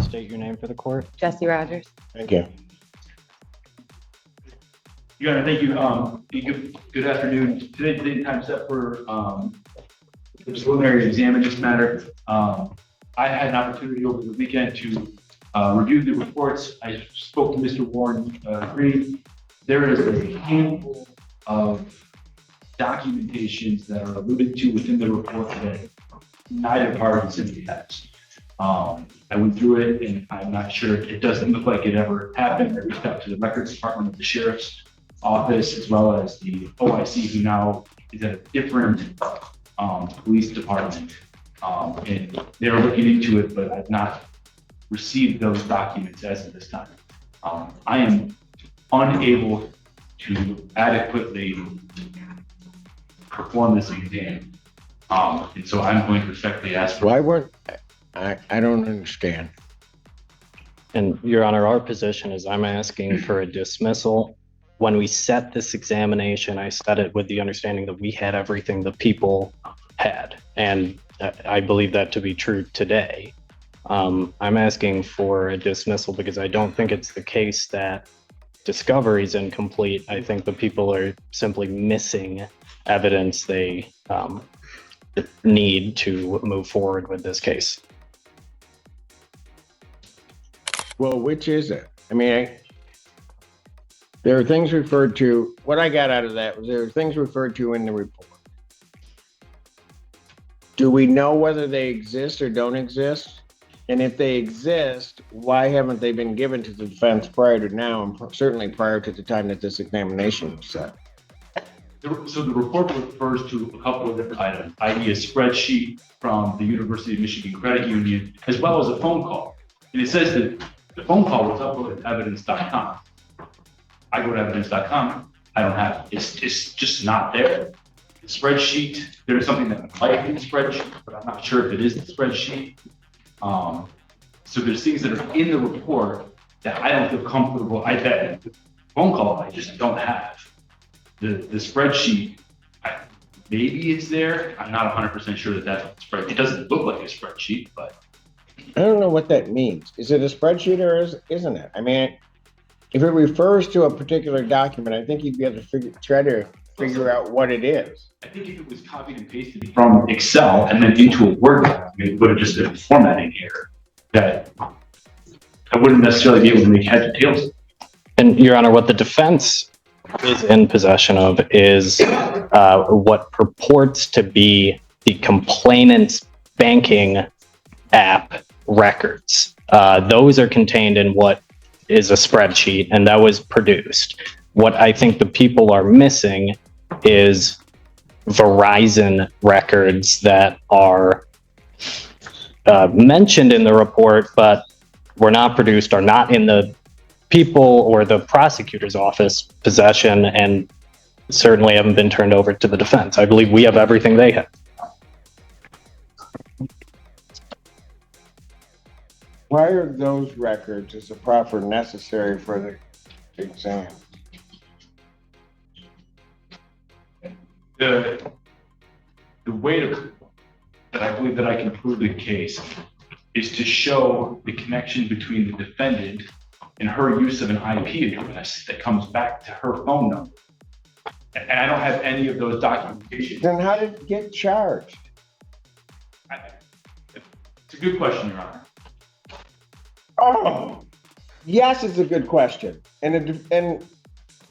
state your name for the court? Jesse Rogers. Thank you. Your Honor, thank you. Good afternoon. Today's the time set for the preliminary exam in this matter. I had an opportunity over the weekend to review the reports. I spoke to Mr. Warren Green. There is a handful of documentations that are alluded to within the report that neither party simply has. I went through it and I'm not sure, it doesn't look like it ever happened. I reached out to the records department of the sheriff's office as well as the OIC, who now is at a different police department. And they're looking into it, but I've not received those documents as of this time. I am unable to adequately perform this exam. And so I'm going to respectfully ask for. Why weren't, I don't understand. And Your Honor, our position is I'm asking for a dismissal. When we set this examination, I set it with the understanding that we had everything the people had. And I believe that to be true today. I'm asking for a dismissal because I don't think it's the case that discovery is incomplete. I think the people are simply missing evidence they need to move forward with this case. Well, which is it? I mean, there are things referred to, what I got out of that was there are things referred to in the report. Do we know whether they exist or don't exist? And if they exist, why haven't they been given to the defense prior to now, and certainly prior to the time that this examination was set? So the report refers to a couple of different items, i.e. a spreadsheet from the University of Michigan Credit Union, as well as a phone call. And it says that the phone call was uploaded to evidence.com. I go to evidence.com, I don't have it. It's just not there. The spreadsheet, there's something that might be the spreadsheet, but I'm not sure if it is the spreadsheet. So there's things that are in the report that I don't feel comfortable. The phone call I just don't have. The spreadsheet, maybe it's there. I'm not 100% sure that that's a spreadsheet. It doesn't look like a spreadsheet, but. I don't know what that means. Is it a spreadsheet or isn't it? I mean, if it refers to a particular document, I think you'd be able to try to figure out what it is. I think if it was copied and pasted from Excel and then into a Word document, it would have just been a formatting error that I wouldn't necessarily be able to make heads or tails. And Your Honor, what the defense is in possession of is what purports to be the complainant's banking app records. Those are contained in what is a spreadsheet, and that was produced. What I think the people are missing is Verizon records that are mentioned in the report, but were not produced, are not in the people or the prosecutor's office possession, and certainly haven't been turned over to the defense. I believe we have everything they have. Why are those records as a proffer necessary for the exam? The way that I believe that I can prove the case is to show the connection between the defendant and her use of an IP address that comes back to her phone number. And I don't have any of those documentations. Then how did it get charged? It's a good question, Your Honor. Oh, yes, it's a good question. And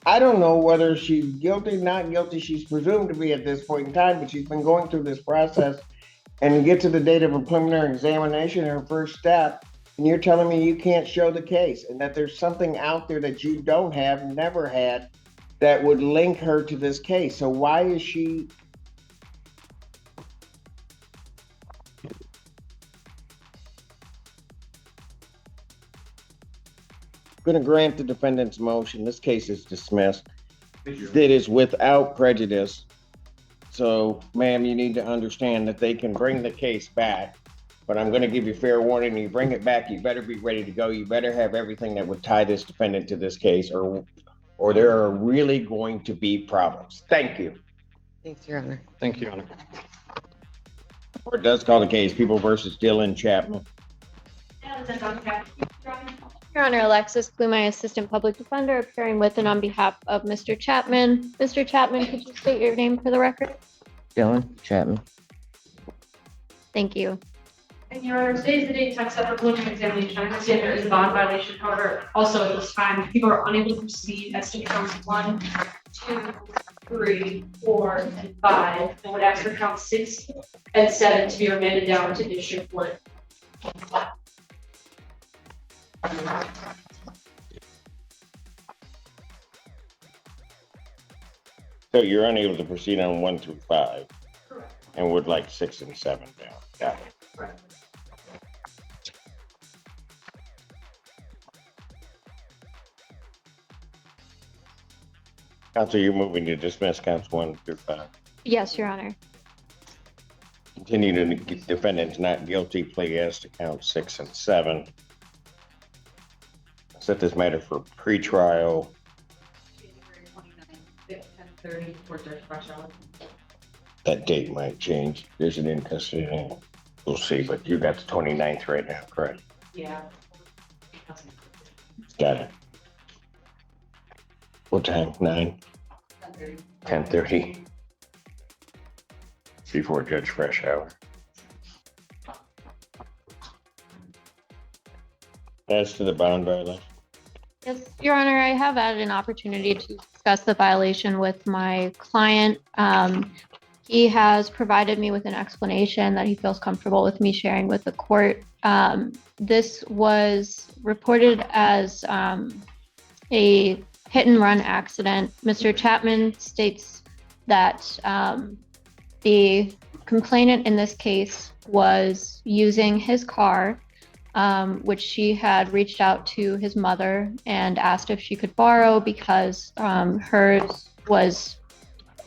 I don't know whether she's guilty, not guilty. She's presumed to be at this point in time, but she's been going through this process and get to the date of a preliminary examination, her first step, and you're telling me you can't show the case and that there's something out there that you don't have, never had, that would link her to this case. So why is she? I'm going to grant the defendant's motion. This case is dismissed. It is without prejudice. So, ma'am, you need to understand that they can bring the case back, but I'm going to give you fair warning. You bring it back, you better be ready to go. You better have everything that would tie this defendant to this case, or there are really going to be problems. Thank you. Thanks, Your Honor. Thank you, Your Honor. Or it does call the case People versus Dylan Chapman. Your Honor, Alexis Klumai, Assistant Public Defender, appearing with and on behalf of Mr. Chapman. Mr. Chapman, could you state your name for the record? Dylan Chapman. Thank you. And Your Honor, today is the date time set for preliminary examination. I understand there is a bond violation. However, also at this time, people are unable to proceed as to counts 1, 2, 3, 4, and 5, and would ask for count 6 and 7 to be remanded down to district court. So you're unable to proceed on 1 through 5 Correct. and would like 6 and 7 down. Got it. Correct. Counsel, you're moving to dismiss counts 1 through 5. Yes, Your Honor. Continue to defendants not guilty, plea yes to count 6 and 7. Set this matter for pretrial. January 29th, 10:30 for Judge Fresh-Hour. That date might change. There's an in custody thing. We'll see, but you got the 29th right now, correct? Yeah. Got it. What time? 9? 10:30. 10:30. Before Judge Fresh Hour. As to the bond violation, Yes, Your Honor, I have had an opportunity to discuss the violation with my client. He has provided me with an explanation that he feels comfortable with me sharing with the court. This was reported as a hit and run accident. Mr. Chapman states that the complainant in this case was using his car, which she had reached out to his mother and asked if she could borrow because hers was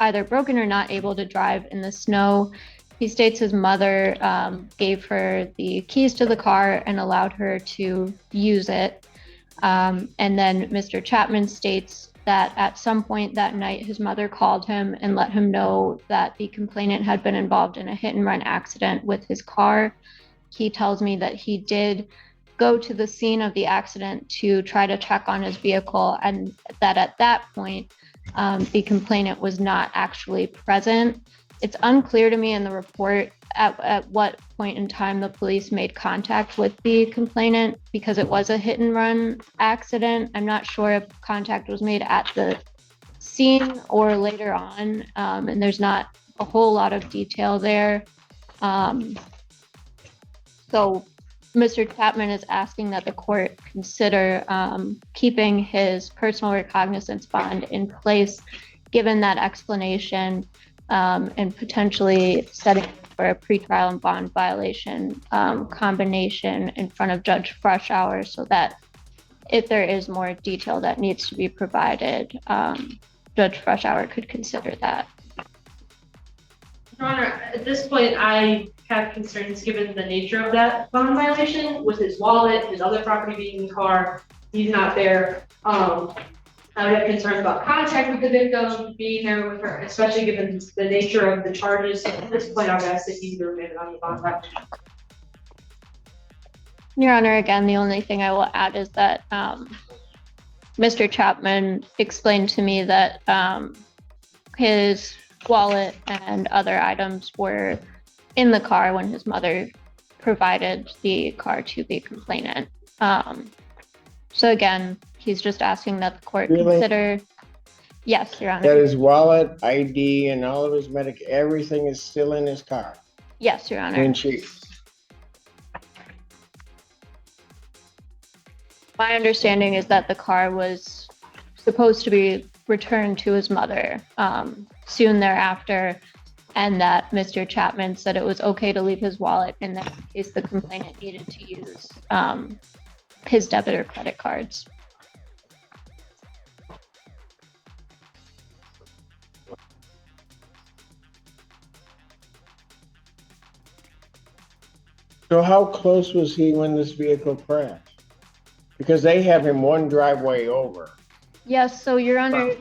either broken or not able to drive in the snow. He states his mother gave her the keys to the car and allowed her to use it. And then Mr. Chapman states that at some point that night, his mother called him and let him know that the complainant had been involved in a hit and run accident with his car. He tells me that he did go to the scene of the accident to try to check on his vehicle, and that at that point, the complainant was not actually present. It's unclear to me in the report at what point in time the police made contact with the complainant because it was a hit and run accident. I'm not sure if contact was made at the scene or later on, and there's not a whole lot of detail there. So Mr. Chapman is asking that the court consider keeping his personal recognizance bond in place, given that explanation, and potentially setting for a pretrial and bond violation combination in front of Judge Fresh Hour so that if there is more detail that needs to be provided, Judge Fresh Hour could consider that. Your Honor, at this point, I have concerns given the nature of that bond violation with his wallet, his other property being in the car. He's not there. I would have concerns about contact with the victim, being there with her, especially given the nature of the charges. At this point, I've asked that he be remanded on the bond violation. Your Honor, again, the only thing I will add is that Mr. Chapman explained to me that his wallet and other items were in the car when his mother provided the car to the complainant. So again, he's just asking that the court Really? consider. Yes, Your that Honor. his wallet, ID, and all of his everything is still in his car. Yes, Your Honor. Clean sheet. My understanding is that the car was supposed to be returned to his mother soon thereafter, and that Mr. Chapman said it was okay to leave his wallet in that case the complainant needed to use his debit or credit cards. So how close was he when this vehicle crashed? Because they have him one driveway over. Yes, so Your Honor,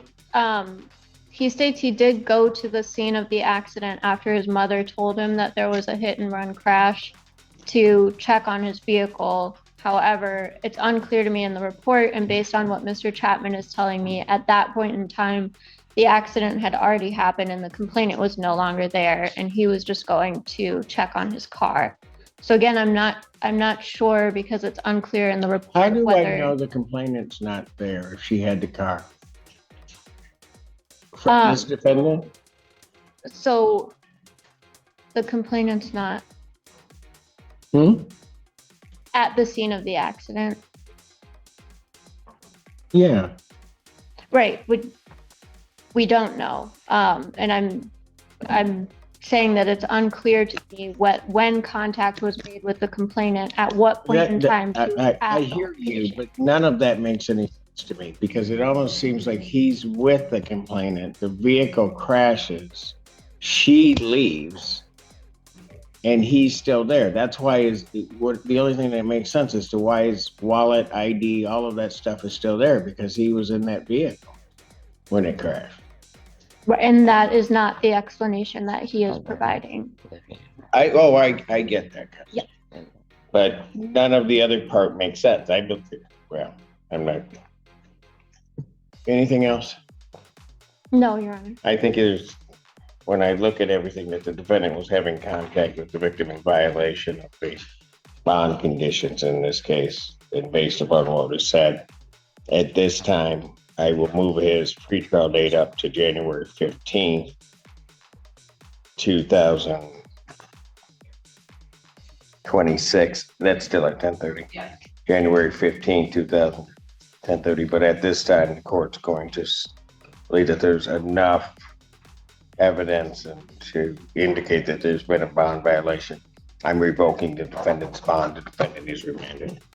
he states he did go to the scene of the accident after his mother told him that there was a hit and run crash to check on his vehicle. However, it's unclear to me in the report, and based on what Mr. Chapman is telling me, at that point in time, the accident had already happened and the complainant was no longer there, and he was just going to check on his car. So again, I'm not sure because it's unclear in the report How do I whether. know the complainant's not there if she had the car? From this defendant? So the complainant's not Hmm? at the scene of the accident. Yeah. Right, we don't know. And I'm saying that it's unclear to me when contact was made with the complainant, at what point in time. I hear you, but none of that makes any sense to me because it almost seems like he's with the complainant. The vehicle crashes, she leaves, and he's still there. That's why the only thing that makes sense as to why his wallet, ID, all of that stuff is still there because he was in that vehicle when it crashed. And that is not the explanation that he is providing. I get that. Yeah. But none of the other part makes sense. Well, I'm not. Anything else? No, Your Honor. I think when I look at everything, that the defendant was having contact with the victim in violation of the bond conditions in this case, and based upon what was said, at this time, I will move his pretrial date up to January 15th, 2026. That's still at 10:30. Yeah. January 15th, 10:30. But at this time, the court's going to believe that there's enough evidence and to indicate that there's been a bond violation. I'm revoking the defendant's bond. The defendant is remanded.